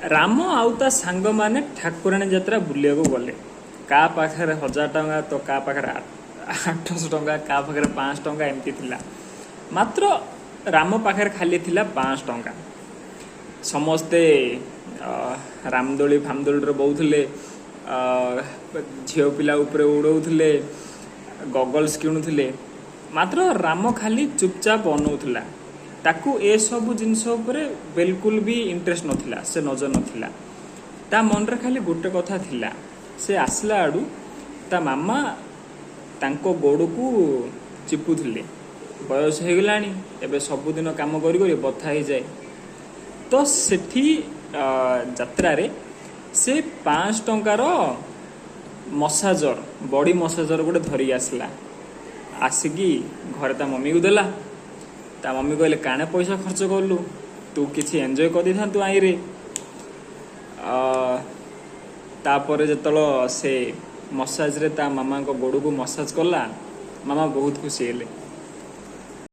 राम आउ ता सांग माने ठाकुराणी यात्रा बुलिया गले का पाखे 1000 टंका तो का पाखे 800 टंका का पाखे 500 टंका एमती थिला। मात्र राम पाखे खाली थिला 500 टंका। समस्ते रामदोली फामदोली बहुले झील पिला उपरे उड़ौले गगल्स किणुले मात्र राम खाली चुपचाप अनौला ताकू ए सब जिनस बिल्कुल भी इंटरेस्ट नथिला से नजर नथिला। ता मन रे खाली गोटे कथा थिला से आसला आडू ता मामा तांको गोड़ को चिपुले बयस हो गलानी एबे सबुदिन काम करी करी बथा ही जाए। तो सेठी यात्रा रे से 5 टंकार मसाजर बॉडी मसाजर गोटे धरी आसला। आसिकी घरे ता मम्मी को देला। ता मम्मी कहले काने पैसा खर्च कलु तू किसी एंजॉय कर दी था तू आई रे। तापर जतल से मसाज रे ता मामा को गोड़ को मसाज कला मामा बहुत खुशी हेले।